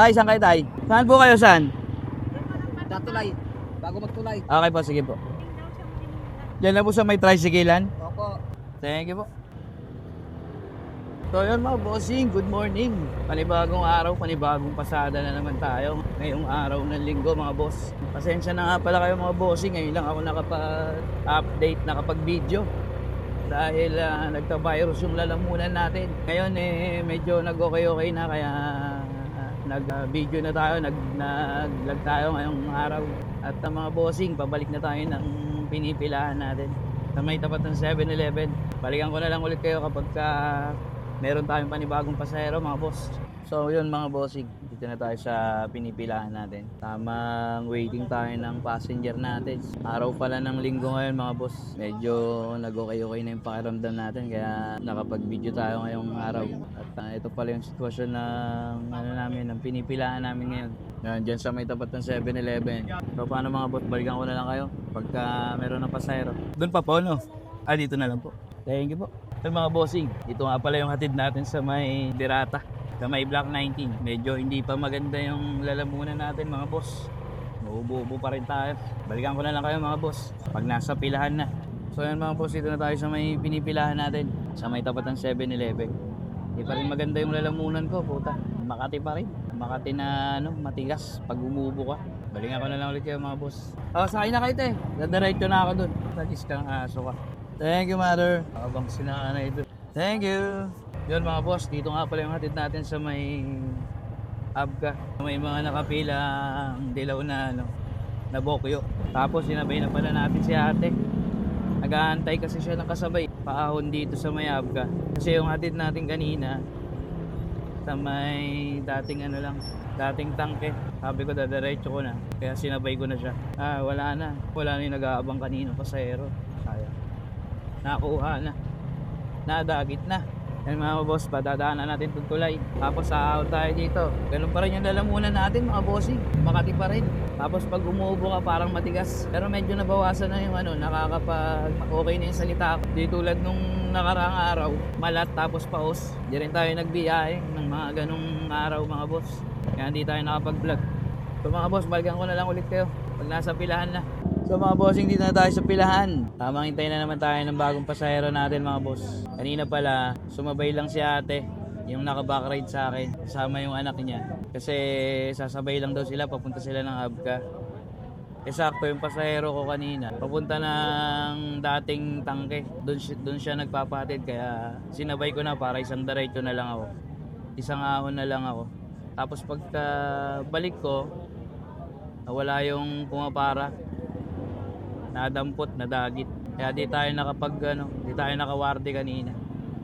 Tay, saan kayo tay? Saan po kayo saan? Tatulay. Bago magtulay. Okay po, sige po. Diyan na po sa may tricyclean. Opo. Thank you po. So yun mga bossing, good morning. Panibagong araw, panibagong pasada na naman tayo. Ngayong araw ng linggo mga boss. Pasensya na nga pala kayo mga bossing. Ngayon lang ako nakapag-update, nakapag-video. Dahil nagka-virus yung lalamunan natin. Ngayon medyo nag-okay na kaya nag-video na tayo, nag-vlog tayo ngayong araw. At mga bossing, pabalik na tayo ng pinipilahan natin. Sa may tapat ng 7-Eleven. Balikan ko na lang ulit kayo kapag meron tayong panibagong pasahero mga boss. So yun mga bossing, dito na tayo sa pinipilahan natin. Tamang waiting tayo ng passenger natin. Araw pala ng linggo ngayon mga boss. Medyo nag-okay na yung pakiramdam natin kaya nakapag-video tayo ngayong araw. At ito pala yung sitwasyon ng pinipilahan namin ngayon. Yan, dyan sa may tapat ng 7-Eleven. So paano mga boss, balikan ko na lang kayo pagka meron ng pasahero. Doon pa po no? Dito na lang po. Thank you po. So mga bossing, ito nga pala yung hatid natin sa may Dirata, sa may Block 19. Medyo hindi pa maganda yung lalamunan natin mga boss. Buo-buo pa rin tayo. Balikan ko na lang kayo mga boss pag nasa pilahan na. So yan mga boss, dito na tayo sa may pinipilahan natin, sa may tapat ng 7-Eleven. Hindi pa rin maganda yung lalamunan ko, puta. Makati pa rin. Makati na matigas pag umuubo ka. Balikan ko na lang ulit kayo mga boss. Sakay na kayo te. Dadiretso na ako dun. Sagis kang aso ka. Thank you, mother. Habang sinanay ito. Thank you. Yun mga boss, dito nga pala yung hatid natin sa may Abka. May mga nakapila ang dilaw na bokyo. Tapos sinabay na pala natin si ate. Nag-aantay kasi siya ng kasabay. Paahon dito sa may Abka. Kasi yung hatid natin kanina sa may dating tangke. Sabi ko dadiretso ko na. Kaya sinabay ko na siya. Wala na yung nag-aabang kanino pasahero. Sayang. Nakuha na. Nadagit na. Yan mga boss, padadaanan natin itong tulay. Tapos out tayo dito. Ganun pa rin yung lalamunan natin mga bossing. Makati pa rin. Tapos pag umuubo ka parang matigas. Pero medyo nabawasan na yung okay na yung salita ko. Di tulad nung nakaraang araw, malat tapos paos. Di rin tayo nagbiyahe ng mga ganung araw mga boss. Kaya hindi tayo nakapag-vlog. So mga boss, balikan ko na lang ulit kayo pag nasa pilahan na. So mga bossing, dito na tayo sa pilahan. Tamang hintay na naman tayo ng bagong pasahero natin mga boss. Kanina pala, sumabay lang si ate, yung naka-backride sa akin. Kasama yung anak niya. Kasi sasabay lang daw sila, papunta sila ng Abka. Sakto yung pasahero ko kanina. Papunta ng dating tangke. Doon siya nagpapatid, kaya sinabay ko na para isang diretso na lang ako. Isang ahon na lang ako. Tapos pagka balik ko, wala yung pumapara. Nadampot, nadagit. Kaya di tayo di tayo nakawarde kanina.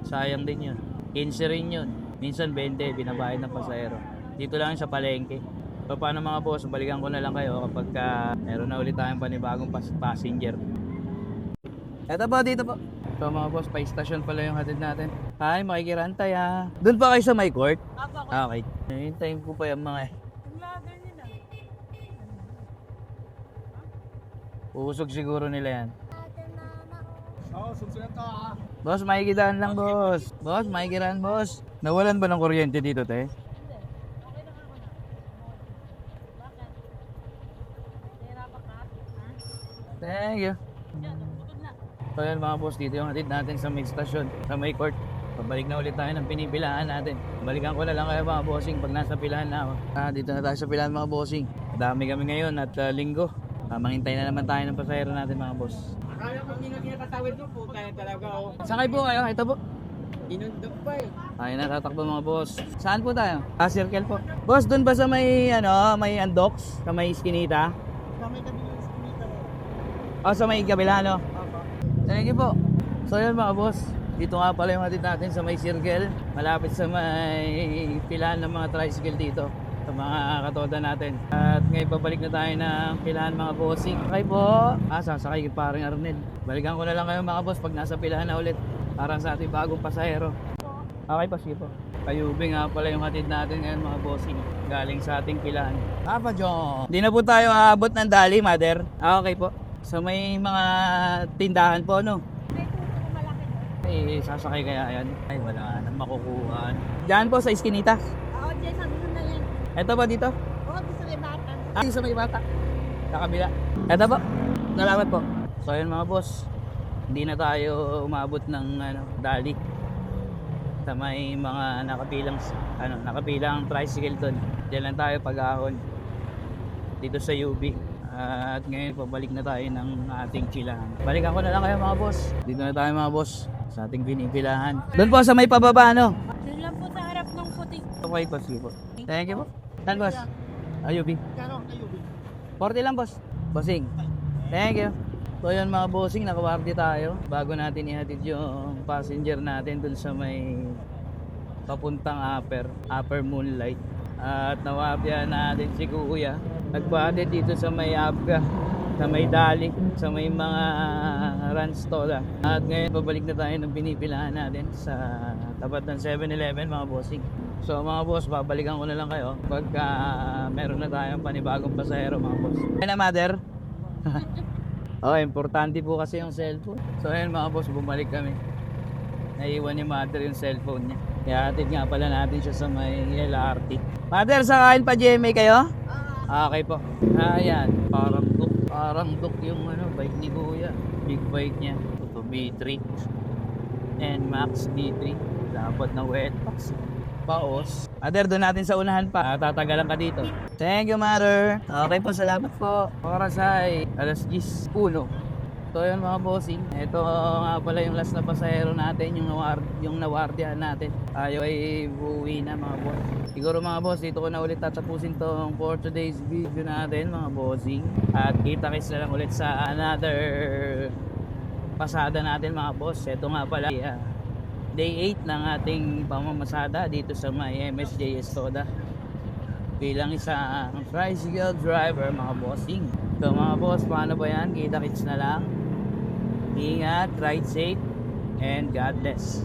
Sayang din yun. 15 rin yun. Minsan 20, binabayad ng pasahero. Dito lang sa palengke. So paano mga boss, balikan ko na lang kayo kapag meron na ulit tayong panibagong passenger. Eto po, dito po. So mga boss, pa-station pala yung hatid natin. Hi, makikirantay ha. Doon pa kayo sa my court? Okay. Hintayin ko pa yung mga Uusog siguro nila yan. Susunod to ha. Boss, makikidaan lang boss. Boss, makikiraan boss. Nawalan ba ng kuryente dito te? Okay lang ako na. Bakit? Nahirapan ka? Thank you. Bukod na. So yan mga boss, dito yung hatid natin sa may station, sa may court. Pabalik na ulit tayo ng pinipilahan natin. Balikan ko na lang kayo mga bossing pag nasa pilahan na ako. Dito na tayo sa pilahan mga bossing. Dami kami ngayon at linggo. Manghintay na naman tayo ng pasahero natin mga boss. Akala ko hindi na kinakatawid mo po. Kaya talaga ako. Sakay po kayo, ito po. Inundok pa eh. Ay, natatakbo mga boss. Saan po tayo? Circle po. Boss, doon ba sa may may Andox, sa may Iskinita? Sa may kabilang skinita mo. Sa may kabila no? Opo. Thank you po. So yun mga boss, dito nga pala yung hatid natin sa may circle. Malapit sa may pilahan ng mga tricycle dito, sa mga katoda natin. At ngayon pabalik na tayo ng pilahan mga bossing. Okay po. Sasakay paring Arnel. Balikan ko na lang kayo mga boss pag nasa pilahan na ulit. Para sa ating bagong pasahero. Okay pa, sige po. Kayubi nga pala yung hatid natin ngayon mga bossing. Galing sa ating pilahan. Papa John. Hindi na po tayo aabot ng Dali, mother. Okay po. So may mga tindahan po, no? May tuto ko malaki. Sasakay kaya yan? Ay, wala na makukuha. Diyan po sa Iskinita. Diyan sa dulo na yan. Ito ba dito? Oo, gusto ni bata. Dito sa may bata. Sa kabila. Ito po. Salamat po. So ayun mga boss. Hindi na tayo umabot ng dali. Sa may mga nakapilang tricycle doon. Diyan lang tayo pag-ahon. Dito sa UB. At ngayon pabalik na tayo ng ating pilahan. Balikan ko na lang kayo mga boss. Dito na tayo mga boss sa ating pinipilahan. Doon po sa may pababa Yun lang po sa harap ng puti. Okay po, sige po. Thank you po. Saan boss? UB. Kano kayo? 40 lang boss. Bossing. Thank you. So yun mga bossing, nakawardi tayo. Bago natin ihatid yung passenger natin dun sa may papuntang upper Moonlight. At nawapya natin si Kuya. Nagpahatid dito sa may Abga, sa may Dali, sa may mga Ranstola. At ngayon pabalik na tayo ng pinipilahan natin sa tapat ng 7-Eleven mga bossing. So mga boss, babalikan ko na lang kayo pagka meron na tayong panibagong pasahero mga boss. Ayun na mother. Okay, importante po kasi yung cellphone. So ayun mga boss, bumalik kami. Naiwan ni mother yung cellphone niya. Kaya atid nga pala natin siya sa may LRT. Mother, sakain pa GMA kayo? Okay po. Ayan, parang duk yung bike ni Kuya. Big bike niya. Ito B3 and Max D3. Dapat na wet box. Paos. Mother, doon natin sa unahan pa. Tatagalan ka dito. Thank you, mother. Okay po, salamat po. Oras ay 10:01. So yun mga bossing, ito nga pala yung last na pasahero natin, yung nawardyahan natin. Tayo ay buwi na mga boss. Siguro mga boss, dito ko na ulit tatapusin tong for today's video natin mga bossing. At kita-kits na lang ulit sa another pasada natin mga boss. Ito nga pala day 8 ng ating pamamasada dito sa may MSJ Estoda. Bilang isang tricycle driver mga bossing. So mga boss, paano ba yan? Kita-kits na lang. Ingat, ride safe, and God bless.